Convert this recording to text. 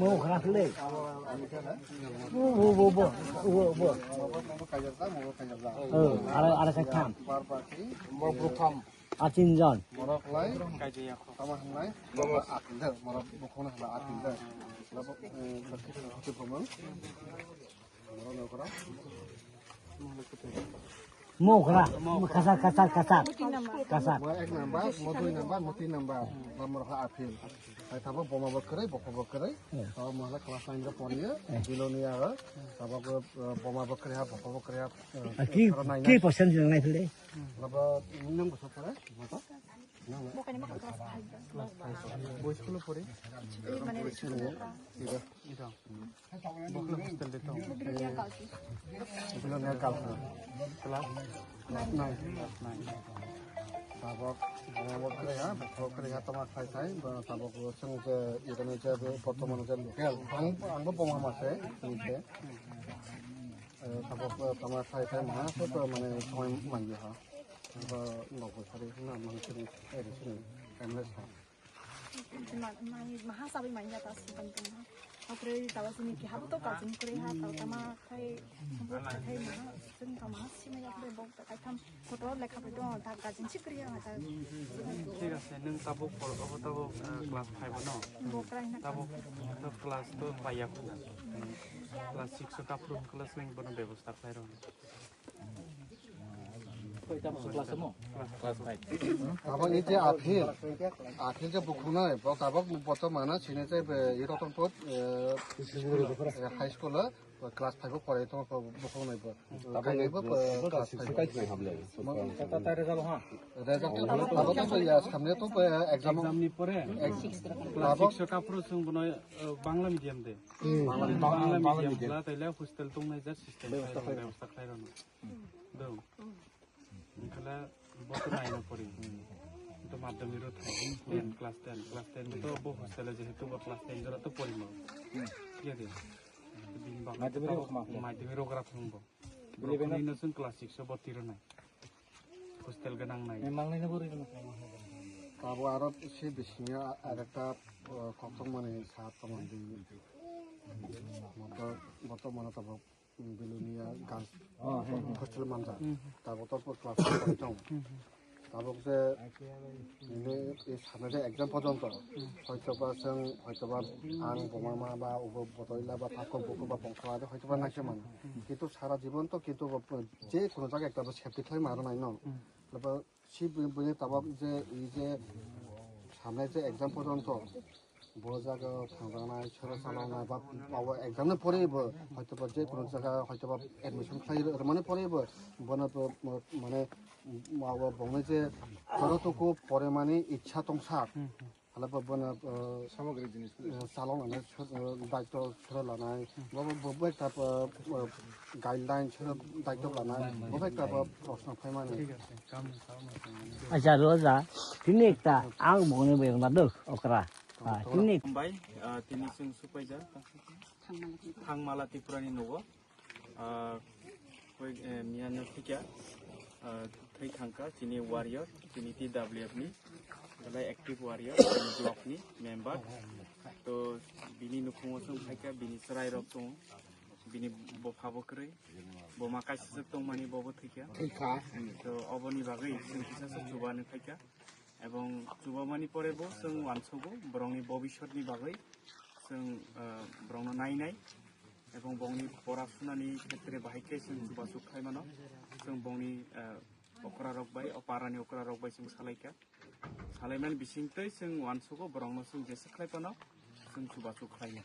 mau keras le bu ada sekarang mau berukam acin John morok lai sama lai bawa atin dah morok bukan lah atin dah lalu kita pemang morok nak kerap mau keras kasar mau ek nambah mau tuh nambah mau tin nambah nomor atin saya tahu boma berkerai kalau malah kelas lain ke ponia Bilonia tahu boma berkerai ki persen yang lain le lalu minum besar ya bukannya mah kelas 5 boys school puri mana di sekolah itu bukan hostel itu mobilnya kau sih Bilonia kelas 9 tabok berkerai teman saya tabok seng ke Indonesia pertemuan ke lokal anggo pemahaman saya ini tabok teman saya mana tuh mana kau manja ha nggak hari ini mungkin sini MLS mahal sampai mainnya tas penting aku tahu sini kita tuh kalau sini Korea tahu sama kayak sampai mahalซึ่งเขามาชิมยาเลยบอกแต่ทำคนเราเลยขับไปด้วยทางการจินชิคเรียงอาจจะที่เราเซ็นนึงตาบุกพอเราตาบุกคลาสไฟบนนอกตาบุกคลาสตัวไฟยักษ์คลาสซิกสุดกับรุ่งคลาสลิงบนเบลสตาร์ไฟร้อนtabok ini akhir je bukunya tabok bocor mana sini je itu tempat high school lah kelas 5 pore itu bukunya itu tabok itu kelas 5 tabok itu ya sampai itu exam ni pore tabok suka prosung bno bangla medium de bangla medium la taile hostel tung na jar system ব্যবস্থা খাইরন দো ইনকালা বতর আইনা পড়ি তো মাধ্যমিক class 10 তো বহু হস্টেলে যেহেতু class 10 জরা তো পড়িম কি আছে মাধ্যমিক রোগরা ফুংব বলিবেন নসুন ক্লাস 6 বতির নাই হস্টেল গনাং নাই memangnya buri tabok arab sih biasanya ada tak kosong mana saat teman di motor mana tabok Bilonia gan hostel manja tabok tu kelas 5 tabok je ini sampai exam পর্যন্ত হয়তোবা जों হয়তোবা আং বমামা বা বতইলা বা থাকব বকো বা বংশাদে হয়তোবা নাইছে মানে কিন্তু সারা জীবন তো কিন্তু যে কোনো জায়গা একটা সেফটি খাই মারো নাই ন তারপর সি বুঝে তাবাব যে এই যে সামনে যে এক্সাম পর্যন্ত বড় জায়গা থাঙ্গানায় ছোট চালানায় বা এক্সামে পড়েইব হয়তোবা যে কোনো জায়গা হয়তোবা এডমিশন খাই মানে পড়েইব বনে মানে বনে যে যতটুকু পরে মানে ইচ্ছা দंसा আলাদা বনে সামগ্রী জিনিস চালানায় দায়িত্ব ছোট লানায় ববো একটা গাইডলাইন ছোট দায়িত্ব লানায় ববো একটা প্রশ্ন ফাই মানে aja roza ini kita ang mau nih yang nado okra ini Mumbai tini sing supaija Thangmala Tripurani nogo koi miyano thikya thai thangka tini warrior tini TWF ni galai active warrior tini block ni member to bini nukhungo sung thaika bini serai rok sung bini bo phabo kre bo makai sik tong mani bobo thikya to oboni bagai sing kisa sa chubani thaika এবং যুবমানি পরে বো जों वानसबो ब्रंनि भबिष्यतनि बागै जों ब्रंनो नायनाय এবং बंनि পড়াশোনাनि ক্ষেত্রে बाहायके जों जुबासुक खायमानो जों बंनि अकरा रकबाय अपारानि अकरा रकबाय जों सालायका सालायमान बिसिंतै जों वानसबो ब्रंनो जों जेसे खायपानो जों जुबासुक खायनो